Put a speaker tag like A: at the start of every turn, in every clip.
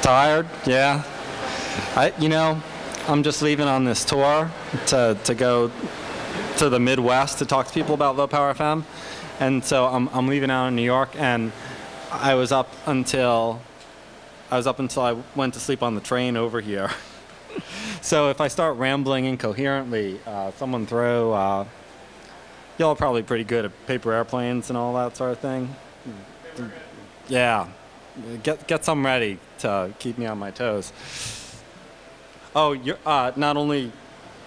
A: Tired? Yeah. I'm just leaving on this tour to go to the Midwest to talk to people about Low Power FM, and so I'm leaving out in New York, and I was up until I went to sleep on the train over here. So if I start rambling incoherently, someone throw. Y'all are probably pretty good at paper airplanes and all that sort of thing. Yeah, get some ready to keep me on my toes. Oh, you're not only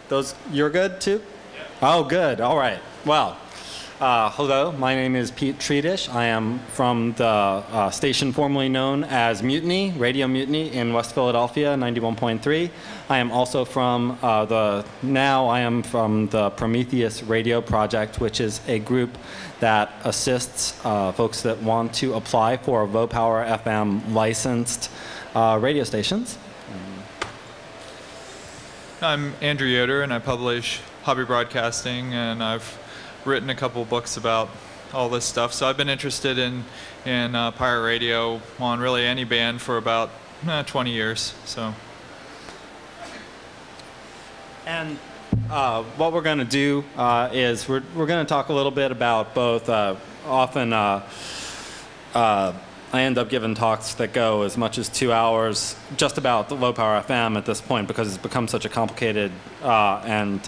A: those. You're good too. Yeah. Oh, good. All right. Well, hello. My name is Pete Treatish. I am from the station formerly known as Mutiny, Radio Mutiny in West Philadelphia, 91.3. I am also from I am from the Prometheus Radio Project, which is a group that assists folks that want to apply for low power FM licensed radio stations.
B: I'm Andrew Yoder, and I publish hobby broadcasting, and I've written a couple books about all this stuff. So I've been interested in pirate radio on really any band for about 20 years. So. And what we're going to do is we're going to talk a little bit about both. Often I end up giving talks that go as much as 2 hours just about the low power FM at this point, because it's become such a complicated and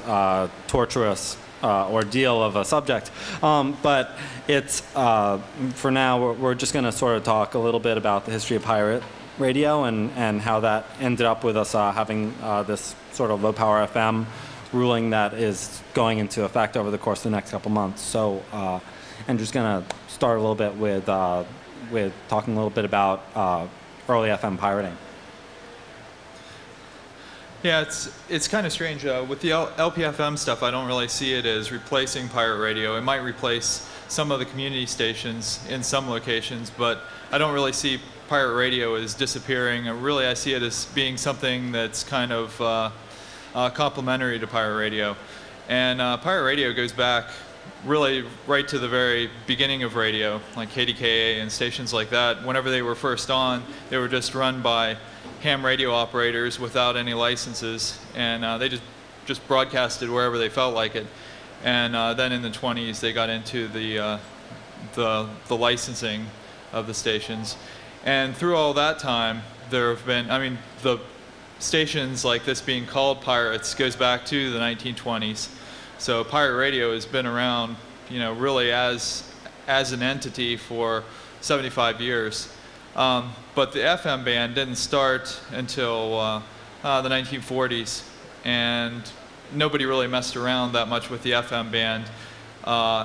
B: torturous ordeal of a subject. But it's, for now, we're just going to sort of talk a little bit about the history of pirate radio and how that ended up with us having this sort of low power FM ruling that is going into effect over the course of the next couple months. So Andrew's going to start a little bit with talking a little bit about early FM pirating. Yeah, it's kind of strange. With the LPFM stuff, I don't really see it as replacing pirate radio. It might replace some of the community stations in some locations, but I don't really see pirate radio as disappearing. Really, I see it as being something that's kind of complementary to pirate radio. And pirate radio goes back really right to the very beginning of radio, like KDKA and stations like that. Whenever they were first on, they were just run by ham radio operators without any licenses, and they just broadcasted wherever they felt like it. And then in the 20s, they got into the licensing of the stations. And through all that time, there have been, the stations like this being called pirates goes back to the 1920s. So pirate radio has been around, really as an entity for 75 years. But the FM band didn't start until the 1940s, and nobody really messed around that much with the FM band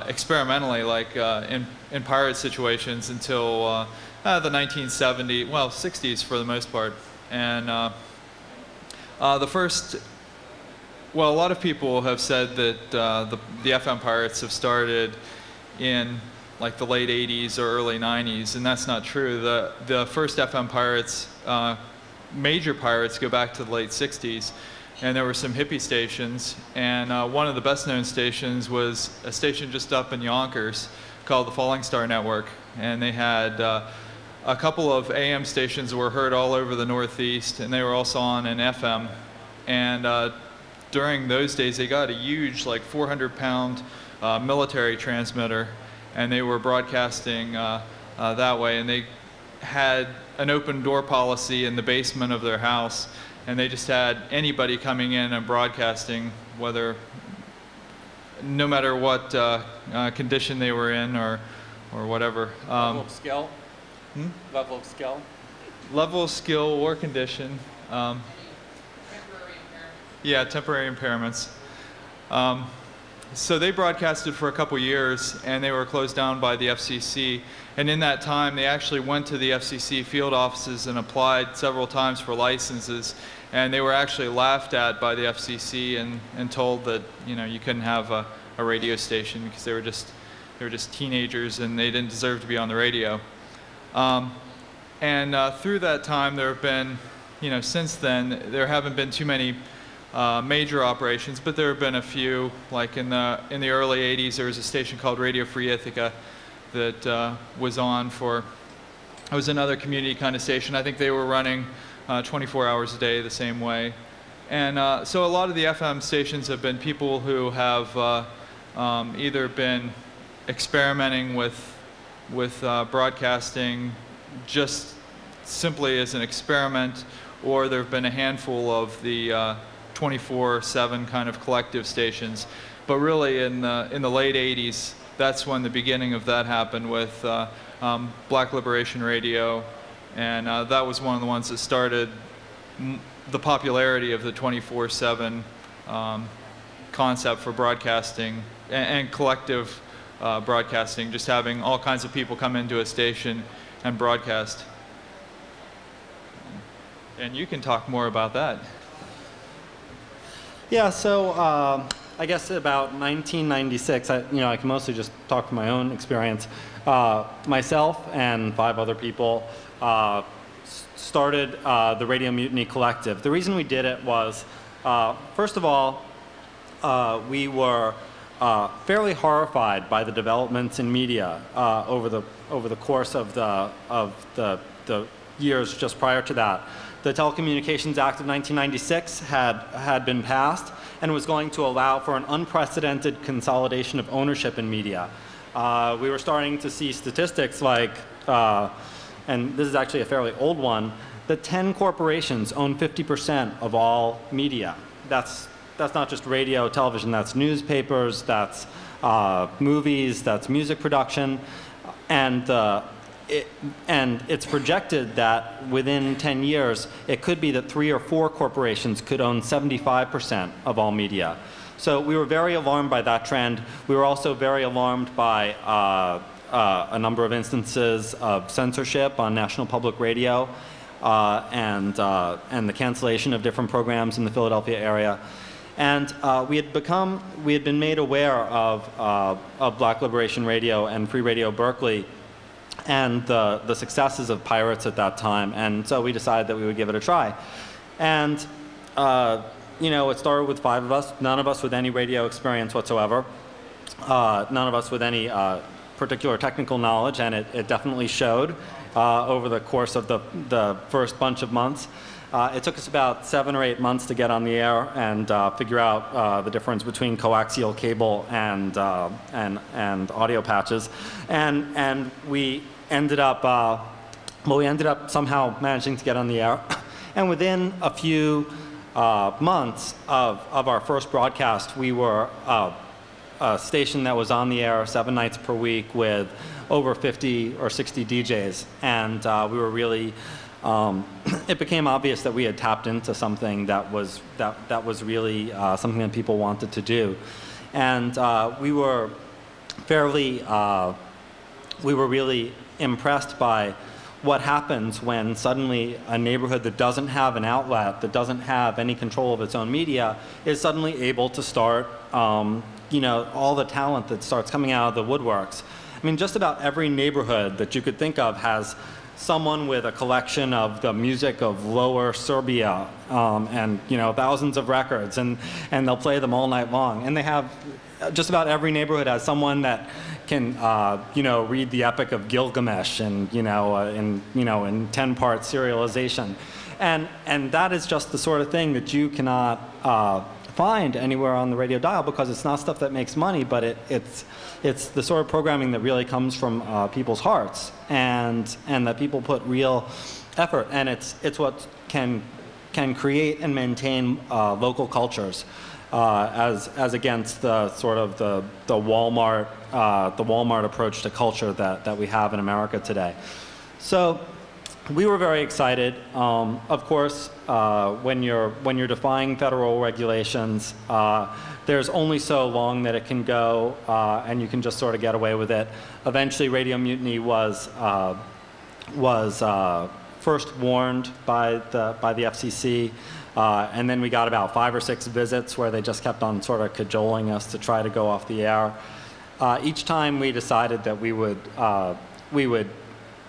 B: experimentally, like in pirate situations, until the 1970s, well, 60s for the most part. And the first. Well, a lot of people have said that the FM pirates have started in like the late 80s or early 90s, and that's not true. The first FM pirates, major pirates, go back to the late 60s, and there were some hippie stations, and one of the best known stations was a station just up in Yonkers called the Falling Star Network, and they had a couple of AM stations that were heard all over the Northeast, and they were also on an FM. And during those days, they got a huge, like 400-pound military transmitter, and they were broadcasting that way. And they had an open door policy in the basement of their house, and they just had anybody coming in and broadcasting, no matter what condition they were in or whatever.
A: Level of skill? Level of skill?
B: Level of skill or condition. Yeah, temporary impairments. So they broadcasted for a couple years, and they were closed down by the FCC. And in that time, they actually went to the FCC field offices and applied several times for licenses. And they were actually laughed at by the FCC and told that you couldn't have a radio station because they were just teenagers and they didn't deserve to be on the radio. Through that time, there have been, since then, there haven't been too many major operations, but there have been a few. Like in the early 80s, there was a station called Radio Free Ithaca that was on for, it was another community kind of station. I think they were running 24 hours a day the same way. And so a lot of the FM stations have been people who have either been experimenting with broadcasting just simply as an experiment, or there have been a handful of the 24/7 kind of collective stations. But really in the late 80s, that's when the beginning of that happened with Black Liberation Radio, and that was one of the ones that started the popularity of the 24/7 concept for broadcasting and collective broadcasting, just having all kinds of people come into a station and broadcast. And you can talk more about that.
A: Yeah, so I guess about 1996, I can mostly just talk from my own experience. Myself and 5 other people started the Radio Mutiny Collective. The reason we did it was, first of all, we were fairly horrified by the developments in media over the course of the years just prior to that. The Telecommunications Act of 1996 had been passed and was going to allow for an unprecedented consolidation of ownership in media. We were starting to see statistics like, and this is actually a fairly old one, that 10 corporations own 50% of all media. That's not just radio, television, that's newspapers, that's movies, that's music production, and it's projected that within 10 years, it could be that 3 or 4 corporations could own 75% of all media. So we were very alarmed by that trend. We were also very alarmed by a number of instances of censorship on National Public Radio and the cancellation of different programs in the Philadelphia area. And we had been made aware of Black Liberation Radio and Free Radio Berkeley and the successes of pirates at that time, and so we decided that we would give it a try. And it started with 5 of us, none of us with any radio experience whatsoever, none of us with any particular technical knowledge, and it definitely showed over the course of the first bunch of months. It took us about 7 or 8 months to get on the air and figure out the difference between coaxial cable and audio patches, and we ended up somehow managing to get on the air. And within a few months of our first broadcast, we were a station that was on the air 7 nights per week with over 50 or 60 DJs, and we were really. It became obvious that we had tapped into something that was really something that people wanted to do, and we were really impressed by what happens when suddenly a neighborhood that doesn't have an outlet, that doesn't have any control of its own media, is suddenly able to start, all the talent that starts coming out of the woodworks. I mean, just about every neighborhood that you could think of has someone with a collection of the music of Lower Serbia and thousands of records, and they'll play them all night long. And they have, just about every neighborhood has someone that can read the Epic of Gilgamesh and in 10-part serialization, and that is just the sort of thing that you cannot find anywhere on the radio dial, because it's not stuff that makes money, but it's the sort of programming that really comes from people's hearts, and that people put real effort, and it's what can create and maintain local cultures, as against the sort of the Walmart approach to culture that we have in America today. So we were very excited. Of course, when you're defying federal regulations, there's only so long that it can go, and you can just sort of get away with it. Eventually, Radio Mutiny was first warned by the FCC, and then we got about 5 or 6 visits where they just kept on sort of cajoling us to try to go off the air. Each time we decided that we would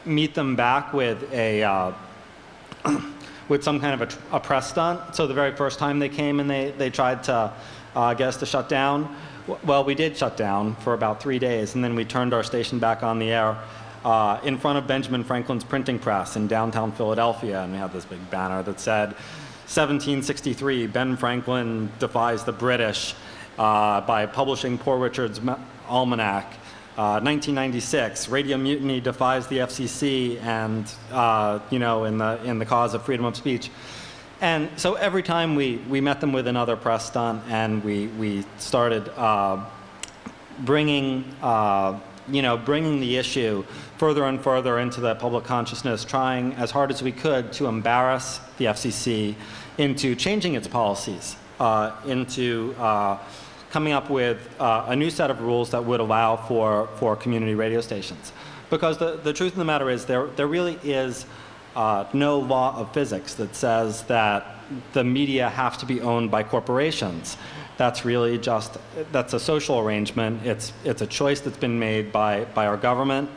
A: meet them back with with some kind of a press stunt. So the very first time they came and they tried to get us to shut down, well, we did shut down for about 3 days, and then we turned our station back on the air. in front of Benjamin Franklin's printing press in downtown Philadelphia, and we had this big banner that said, 1763, Ben Franklin defies the British by publishing Poor Richard's Almanac. 1996, Radio Mutiny defies the FCC and, in the cause of freedom of speech. And so every time we met them with another press stunt, and we started bringing the issue further and further into the public consciousness, trying as hard as we could to embarrass the FCC into changing its policies, into coming up with a new set of rules that would allow for community radio stations. Because the truth of the matter is there really is no law of physics that says that the media have to be owned by corporations. That's really that's a social arrangement. It's a choice that's been made by our government,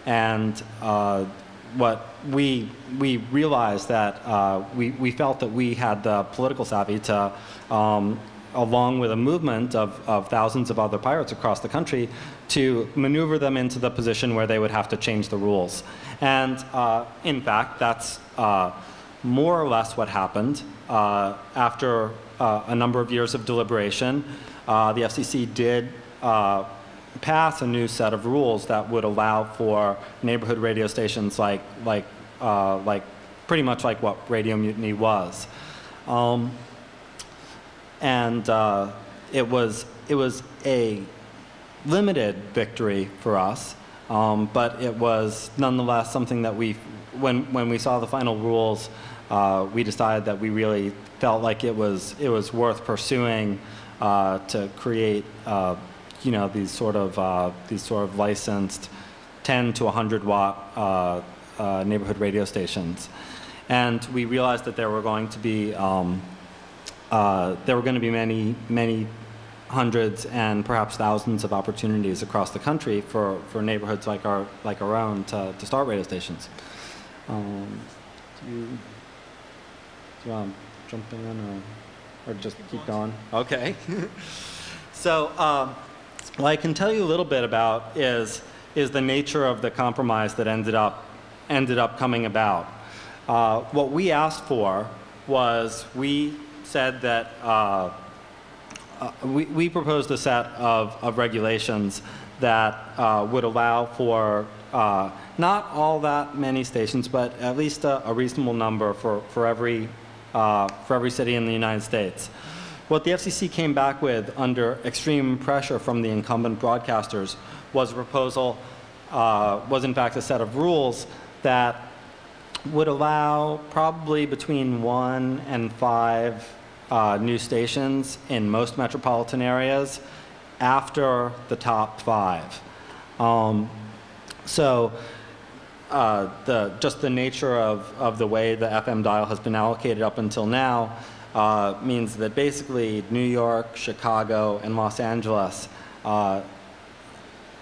A: and what we realized that we felt that we had the political savvy to, along with a movement of thousands of other pirates across the country, to maneuver them into the position where they would have to change the rules. And in fact, that's more or less what happened. After a number of years of deliberation, the FCC did pass a new set of rules that would allow for neighborhood radio stations like pretty much like what Radio Mutiny was. It was a limited victory for us, but it was nonetheless something that when we saw the final rules, we decided that we really felt like it was worth pursuing to create these sort of licensed 10 to 100 watt neighborhood radio stations. And we realized that there were going to be many hundreds and perhaps thousands of opportunities across the country for neighborhoods like our own to start radio stations. Do you want to jump in or just keep going? Okay. So what I can tell you a little bit about is the nature of the compromise that ended up coming about. What we asked for was, we said that we proposed a set of regulations that would allow for not all that many stations, but at least a reasonable number for every city in the United States. What the FCC came back with under extreme pressure from the incumbent broadcasters was a proposal, was in fact a set of rules that would allow probably between 1 and 5 new stations in most metropolitan areas after the top 5. Just the nature of the way the FM dial has been allocated up until now means that basically New York, Chicago, and Los Angeles,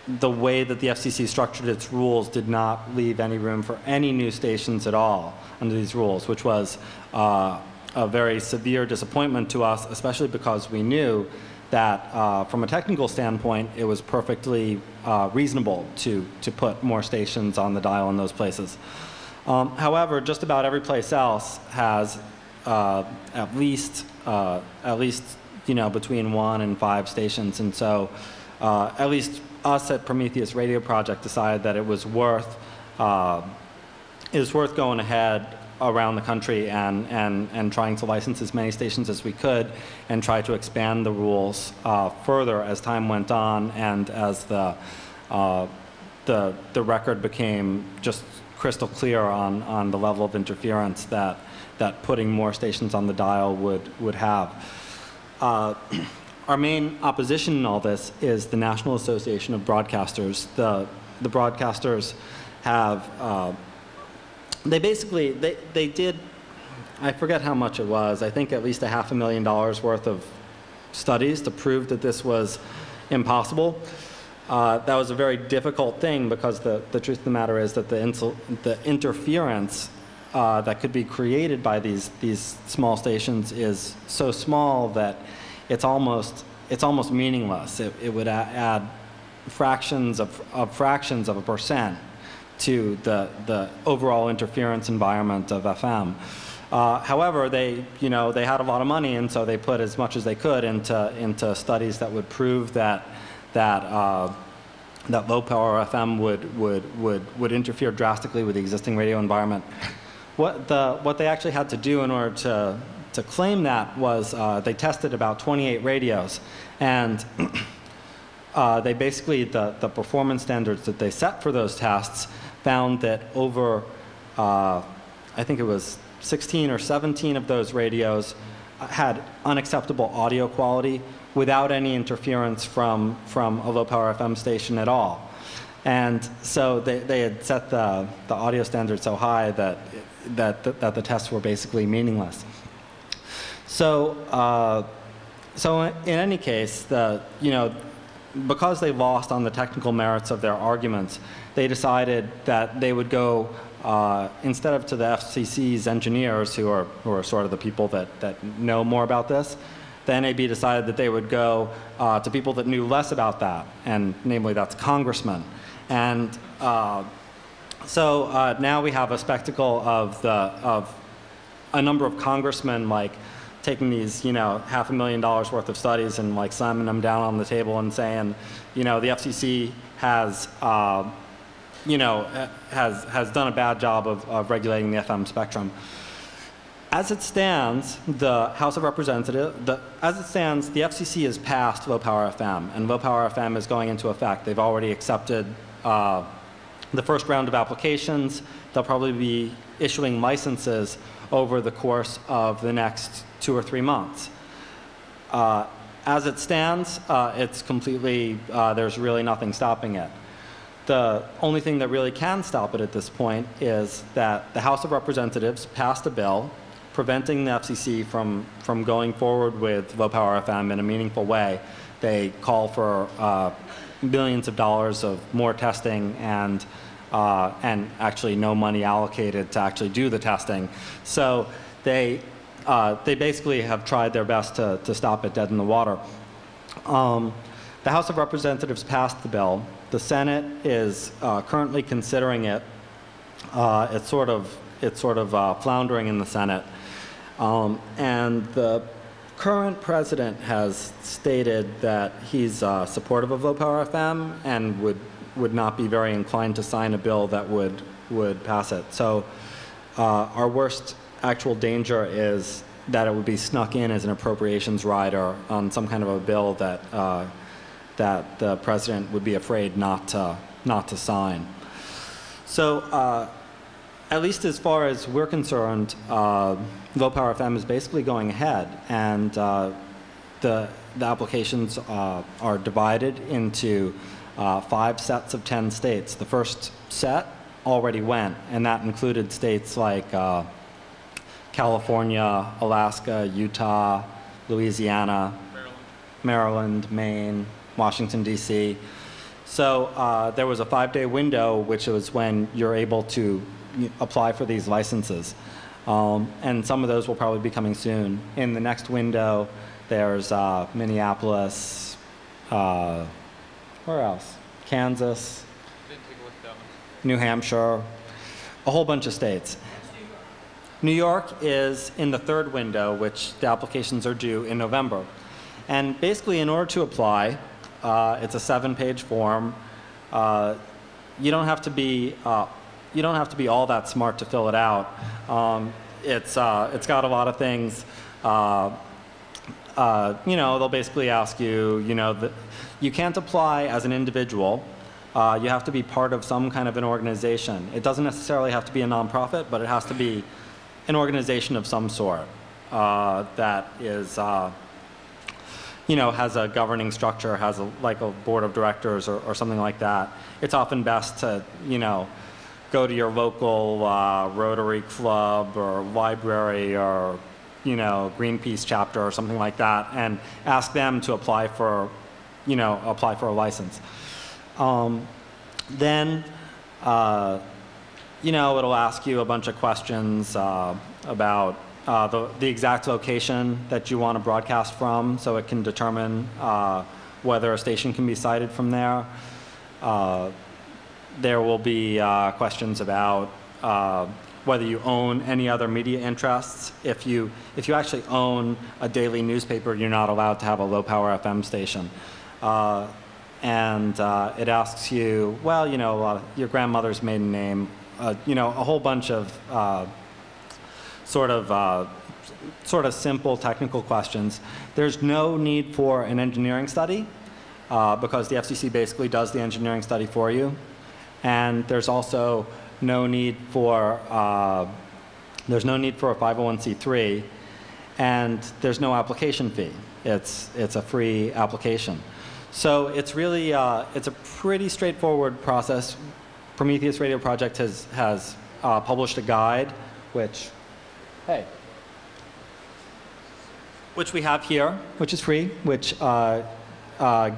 A: the way that the FCC structured its rules did not leave any room for any new stations at all under these rules, which was a very severe disappointment to us, especially because we knew that from a technical standpoint, it was perfectly reasonable to put more stations on the dial in those places. However, just about every place else has at least between 1 and 5 stations, and so at least us at Prometheus Radio Project decided that it was worth going ahead around the country and trying to license as many stations as we could and try to expand the rules further as time went on and as the record became just crystal clear on the level of interference that putting more stations on the dial would have. Our main opposition in all this is the National Association of Broadcasters. The broadcasters have they did, I forget how much it was, I think at least $500,000 worth of studies to prove that this was impossible. That was a very difficult thing because the truth of the matter is that the interference that could be created by these small stations is so small that it's almost meaningless. It would add fractions of a percent to the overall interference environment of FM. However, they had a lot of money, and so they put as much as they could into studies that would prove that low power FM would interfere drastically with the existing radio environment. What they actually had to do in order to claim that was they tested about 28 radios, and they basically, the performance standards that they set for those tests found that over, I think it was 16 or 17 of those radios had unacceptable audio quality without any interference from a low power FM station at all. And so they had set the audio standard so high that the tests were basically meaningless. So in any case, because they lost on the technical merits of their arguments, they decided that they would go, instead of to the FCC's engineers, who are sort of the people that know more about this, the NAB decided that they would go to people that knew less about that, and namely that's congressmen. And so now we have a spectacle of a number of congressmen taking these, $500,000 worth of studies and slamming them down on the table and saying, the FCC has done a bad job of regulating the FM spectrum. As it stands, the House of Representatives, as it stands, the FCC has passed low power FM, and low power FM is going into effect. They've already accepted the first round of applications. They'll probably be issuing licenses over the course of the next 2 or 3 months. As it stands, it's completely, there's really nothing stopping it. The only thing that really can stop it at this point is that the House of Representatives passed a bill preventing the FCC from going forward with low power FM in a meaningful way. They call for billions of dollars of more testing and actually no money allocated to actually do the testing. So they basically have tried their best to stop it dead in the water. The House of Representatives passed the bill. The Senate is currently considering it. It's sort of floundering in the Senate. And the current president has stated that he's supportive of low power FM and would not be very inclined to sign a bill that would pass it. So our worst actual danger is that it would be snuck in as an appropriations rider on some kind of a bill that the president would be afraid not to sign. So at least as far as we're concerned, low power FM is basically going ahead, and the applications are divided into 5 sets of 10 states. The first set already went, and that included states like California, Alaska, Utah, Louisiana, Maryland, Maine, Washington, D.C. So there was a 5-day window, which was when you're able to apply for these licenses. And some of those will probably be coming soon. In the next window, there's Minneapolis, where else? Kansas, New Hampshire, a whole bunch of states. New York is in the 3rd window, which the applications are due in November. And basically, in order to apply, it's a 7-page form. You don't have to be all that smart to fill it out. It's got a lot of things. They'll basically ask you, you can't apply as an individual. You have to be part of some kind of an organization. It doesn't necessarily have to be a nonprofit, but it has to be an organization of some sort that is, has a governing structure, has like a board of directors or something like that. It's often best to, go to your local Rotary Club or library or, Greenpeace chapter or something like that, and ask them to apply for, a license. Then, it'll ask you a bunch of questions about the exact location that you want to broadcast from, so it can determine whether a station can be cited from there. there will be questions about whether you own any other media interests. If you actually own a daily newspaper, you're not allowed to have a low-power FM station. And it asks you, well, you know, a lot of your grandmother's maiden name, you know, a whole bunch of sort of simple technical questions. There's no need for an engineering study because the FCC basically does the engineering study for you. And there's also no need for a 501c3, and there's no application fee. It's a free application. So it's really it's a pretty straightforward process. Prometheus Radio Project has published a guide, which we have here, which is free, which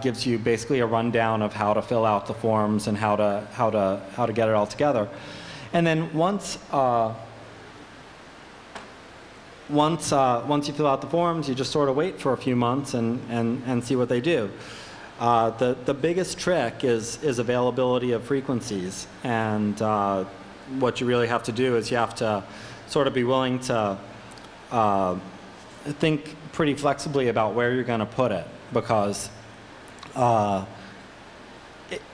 A: gives you basically a rundown of how to fill out the forms and how to get it all together. And then once you fill out the forms, you just sort of wait for a few months and see what they do. The biggest trick is availability of frequencies, and what you really have to do is you have to sort of be willing to think pretty flexibly about where you're going to put it, because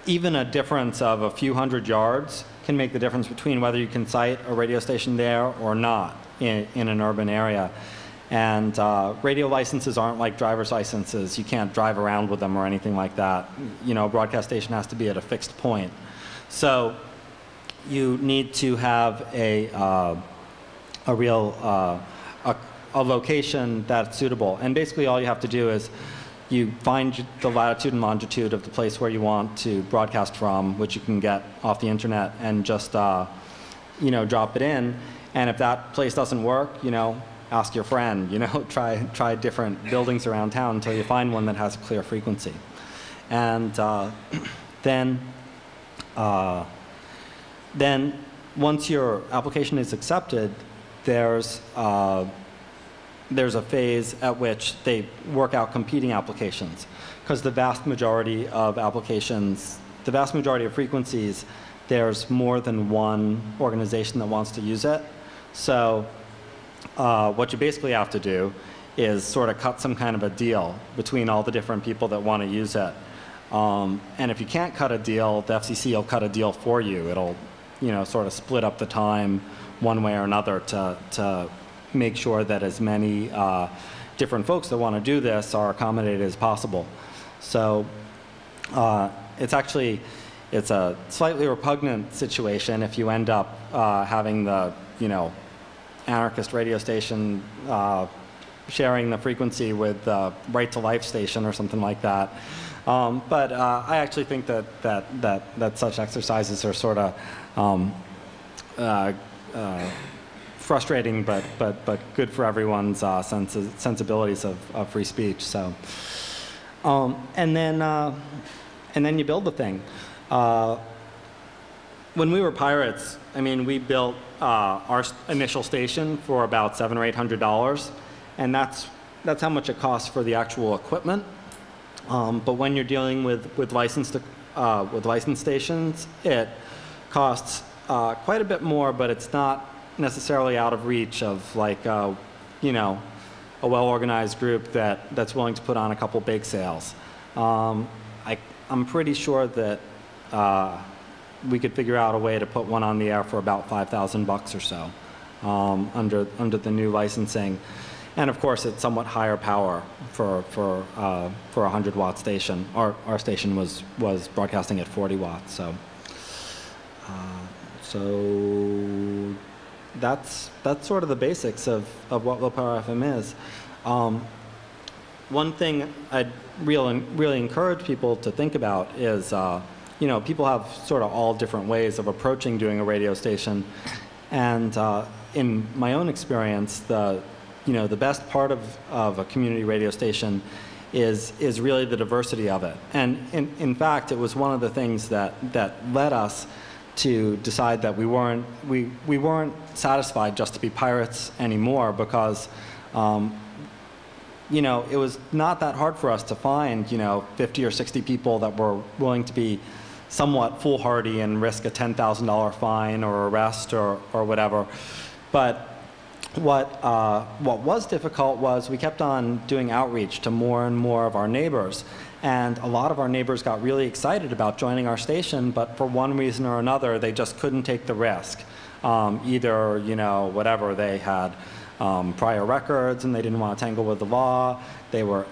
A: even a difference of a few hundred yards can make the difference between whether you can site a radio station there or not in an urban area. And radio licenses aren't like driver's licenses. You can't drive around with them or anything like that. You know, a broadcast station has to be at a fixed point. So you need to have a location that's suitable. And basically all you have to do is you find the latitude and longitude of the place where you want to broadcast from, which you can get off the internet, and just you know, drop it in. And if that place doesn't work, you know, ask your friend. You know, try different buildings around town until you find one that has a clear frequency. And then once your application is accepted, there's a phase at which they work out competing applications, because the vast majority of applications, the vast majority of frequencies, there's more than one organization that wants to use it. So what you basically have to do is sort of cut some kind of a deal between all the different people that want to use it. And if you can't cut a deal, the FCC will cut a deal for you. It'll, you know, sort of split up the time one way or another to make sure that as many different folks that want to do this are accommodated as possible. So it's a slightly repugnant situation if you end up having the, you know, anarchist radio station sharing the frequency with the Right to Life station or something like that. But I actually think that such exercises are sort of frustrating, but good for everyone's sensibilities of free speech. So, and then you build the thing. When we were pirates, I mean, we built our initial station for about $700 or $800, and that's how much it costs for the actual equipment. But when you're dealing with licensed stations, it costs quite a bit more, but it's not necessarily out of reach of, like, you know, a well-organized group that's willing to put on a couple bake sales. I'm pretty sure that we could figure out a way to put one on the air for about $5,000 or so under the new licensing. And of course, it's somewhat higher power for a 100-watt station. Our station was broadcasting at 40 watts. So that's sort of the basics of what low power FM is. One thing I'd really encourage people to think about is, you know, people have sort of all different ways of approaching doing a radio station, and in my own experience, the best part of a community radio station is really the diversity of it. And in fact, it was one of the things that led us to decide that we weren't satisfied just to be pirates anymore, because you know, it was not that hard for us to find, you know, 50 or 60 people that were willing to be somewhat foolhardy and risk a $10,000 fine or arrest or whatever. But what was difficult was we kept on doing outreach to more and more of our neighbors. And a lot of our neighbors got really excited about joining our station, but for one reason or another, they just couldn't take the risk. Either, whatever, they had prior records and they didn't want to tangle with the law. They were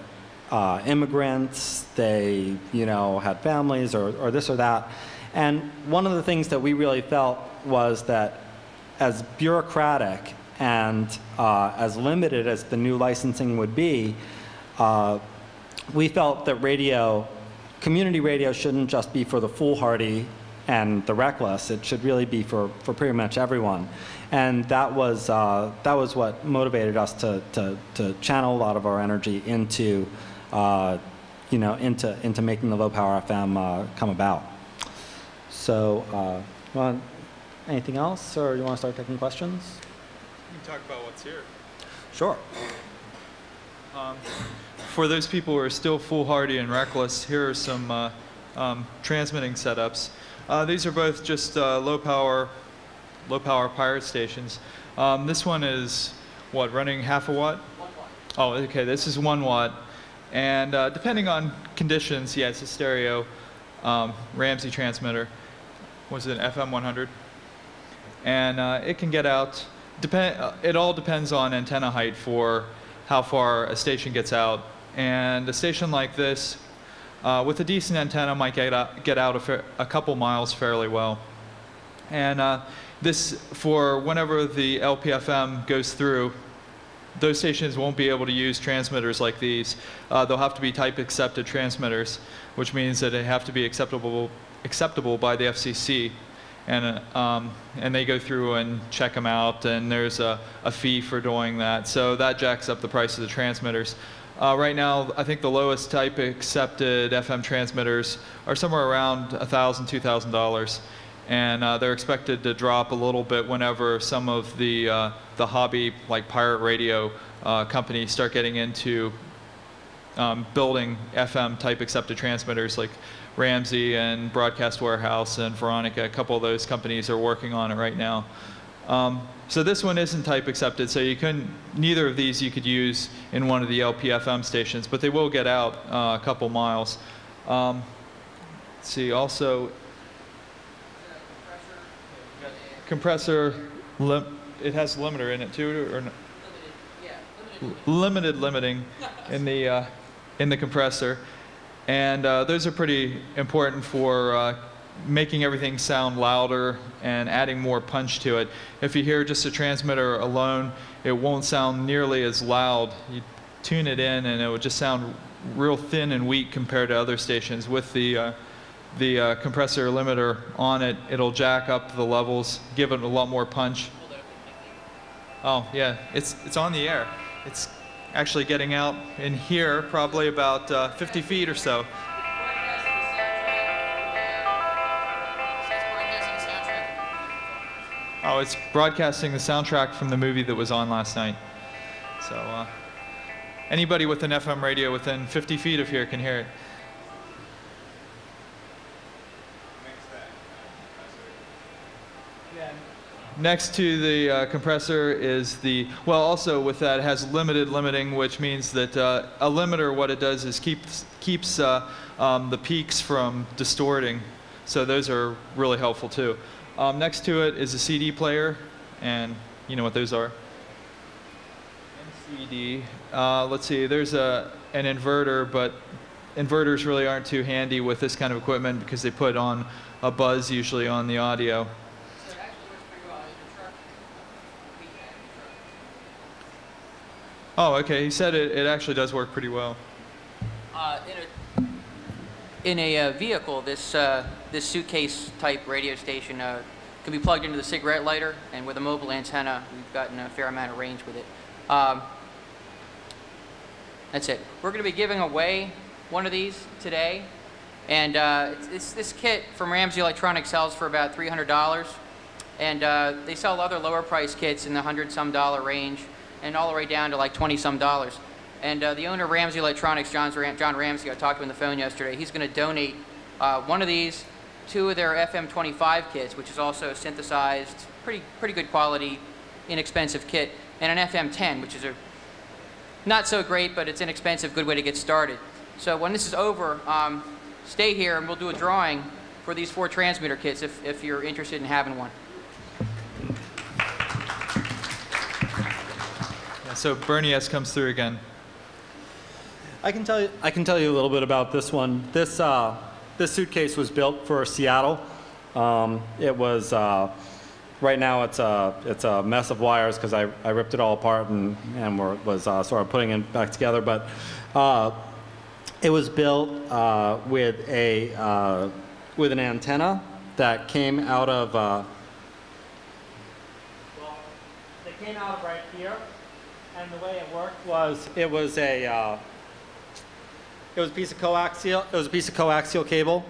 A: immigrants, they had families or this or that. And one of the things that we really felt was that as bureaucratic and as limited as the new licensing would be, we felt that community radio shouldn't just be for the foolhardy and the reckless. It should really be for pretty much everyone. And that was what motivated us to channel a lot of our energy into into making the low power FM come about. So, anything else, or you want to start taking questions?
B: You can talk about what's here.
A: Sure.
B: For those people who are still foolhardy and reckless, here are some transmitting setups. These are both just low power pirate stations. This one is what, running half a watt?
C: 1 watt.
B: Oh, okay. This is 1 watt. And depending on conditions, yeah, it's a stereo Ramsey transmitter. Was it an FM 100? And it can get out. It all depends on antenna height for how far a station gets out. And a station like this, with a decent antenna, might get out a couple miles fairly well. And this, for whenever the LPFM goes through, those stations won't be able to use transmitters like these. They'll have to be type-accepted transmitters, which means that they have to be acceptable by the FCC. And they go through and check them out, and there's a fee for doing that. So that jacks up the price of the transmitters. Right now, I think the lowest type-accepted FM transmitters are somewhere around $1,000, $2,000. And they're expected to drop a little bit whenever some of the hobby, like pirate radio companies, start getting into building FM type accepted transmitters, like Ramsey and Broadcast Warehouse and Veronica. A couple of those companies are working on it right now. So this one isn't type accepted, so neither of these you could use in one of the LPFM stations, but they will get out a couple miles. Let's see, also, compressor, it has limiter in it too, or no? Limited limiting in the compressor, and those are pretty important for making everything sound louder and adding more punch to it. If you hear just a transmitter alone, it won't sound nearly as loud. You tune it in and it would just sound real thin and weak compared to other stations. With the compressor limiter on it, it'll jack up the levels, give it a lot more punch. Oh yeah, it's on the air. It's actually getting out in here, probably about 50 feet or so. Oh, it's broadcasting the soundtrack from the movie that was on last night. So anybody with an FM radio within 50 feet of here can hear it. Next to the compressor is also with that it has limiting, which means that a limiter, what it does is keeps the peaks from distorting. So those are really helpful too. Next to it is a CD player, and you know what those are. CD. Let's see, there's an inverter, but inverters really aren't too handy with this kind of equipment because they put on a buzz usually on the audio. Oh, okay. He said it actually does work pretty well.
C: In a vehicle, this suitcase type radio station can be plugged into the cigarette lighter, and with a mobile antenna, we've gotten a fair amount of range with it. That's it. We're going to be giving away one of these today, and this kit from Ramsey Electronics sells for about $300, and they sell other lower price kits in the $100-some range, and all the way down to like $20-some. And the owner of Ramsey Electronics, John Ramsey, I talked to him on the phone yesterday. He's going to donate one of these 2 of their FM25 kits, which is also synthesized, pretty good quality, inexpensive kit, and an FM10, which is a not so great, but it's inexpensive, good way to get started. So when this is over, stay here and we'll do a drawing for these 4 transmitter kits if you're interested in having one.
B: Yeah, so Bernie S comes through again.
A: I can tell you a little bit about this one. This suitcase was built for Seattle. It was right now it's a mess of wires because I ripped it all apart and was sort of putting it back together. But it was built with an antenna that came out of they came out of right here, and the way it worked was it was a piece of coaxial cable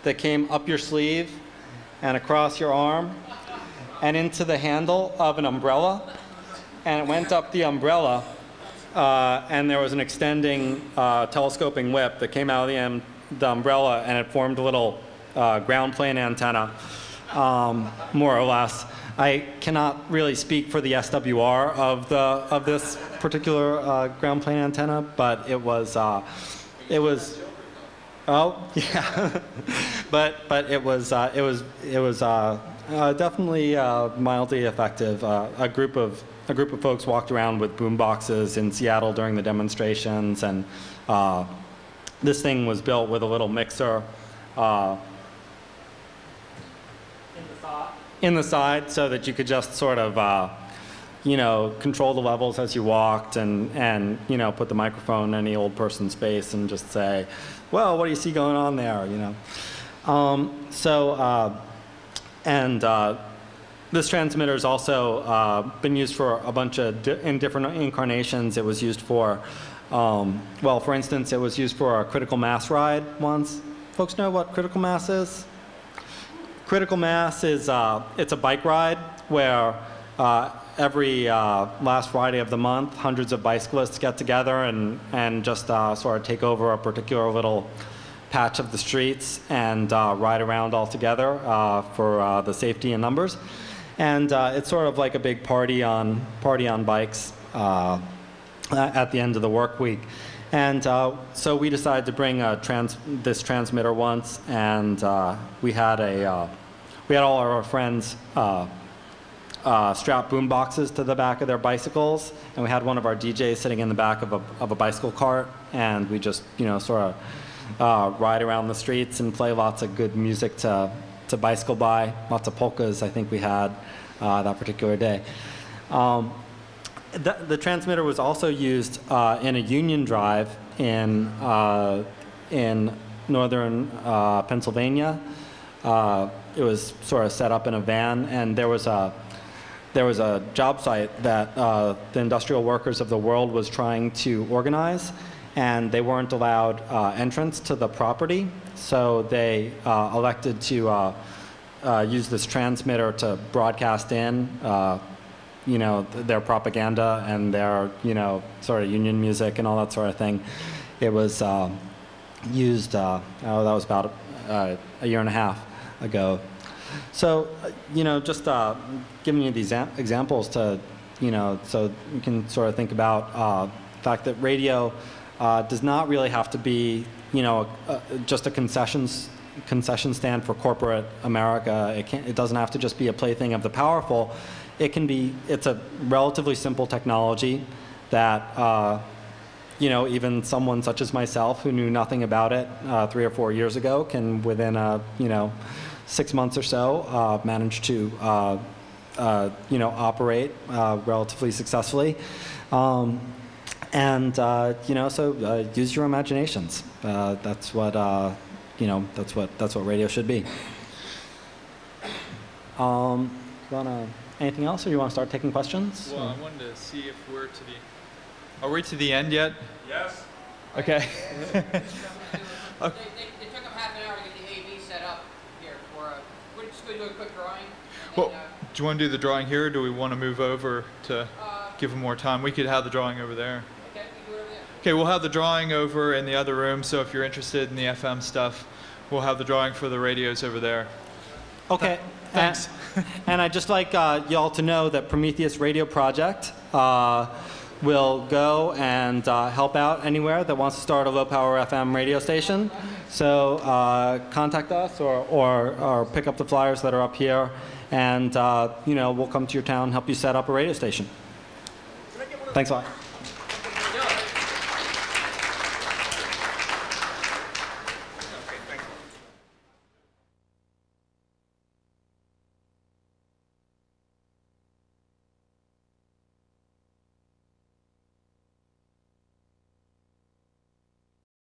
A: that came up your sleeve and across your arm and into the handle of an umbrella, and it went up the umbrella, and there was an extending telescoping whip that came out of the umbrella, and it formed a little ground plane antenna, more or less. I cannot really speak for the SWR of this particular ground plane antenna, but it was oh yeah, but it was definitely mildly effective. A group of folks walked around with boom boxes in Seattle during the demonstrations, and this thing was built with a little mixer in the side, so that you could just sort of control the levels as you walked, and put the microphone in any old person's face and just say, well, what do you see going on there, this transmitter has also been used for a bunch of in different incarnations. It was used for, well, for instance, it was used for a critical mass ride once. Folks know what critical mass is? Critical mass is it's a bike ride where every last Friday of the month, hundreds of bicyclists get together and just sort of take over a particular little patch of the streets and ride around all together for the safety in numbers. And it's sort of like a big party on bikes at the end of the work week. And so we decided to bring this transmitter once, and we had all our friends strap boom boxes to the back of their bicycles, and we had one of our DJs sitting in the back of a bicycle cart, and we just sort of ride around the streets and play lots of good music to bicycle by. Lots of polkas, I think we had that particular day. The transmitter was also used in a union drive in northern Pennsylvania. It was sort of set up in a van, and there was a job site that the industrial workers of the world was trying to organize, and they weren't allowed entrance to the property, so they elected to use this transmitter to broadcast in their propaganda and their sort of union music and all that sort of thing. It was used, that was about a year and a half ago. So, just giving you these examples to, so you can sort of think about the fact that radio does not really have to be, just a concession stand for corporate America. It doesn't have to just be a plaything of the powerful. It's a relatively simple technology that, even someone such as myself who knew nothing about it 3 or 4 years ago can, within 6 months or so, manage to operate relatively successfly. So use your imaginations. That's what that's what radio should be. Anything else, or you want to start taking questions?
B: Well, I wanted to see if are we to the end yet?
D: Yes.
B: Okay.
C: They took them half an hour to get the AV set up here. We're just going to do a quick drawing.
B: Well, do you want to do the drawing here, or do we want to move over to give them more time? We could have the drawing over there.
C: Okay, we can do it over there.
B: Okay, we'll have the drawing over in the other room, so if you're interested in the FM stuff, we'll have the drawing for the radios over there.
A: Okay.
B: Thanks.
A: And I'd just like y'all to know that Prometheus Radio Project will go and help out anywhere that wants to start a low-power FM radio station. So contact us or pick up the flyers that are up here, and we'll come to your town and help you set up a radio station. Thanks a lot.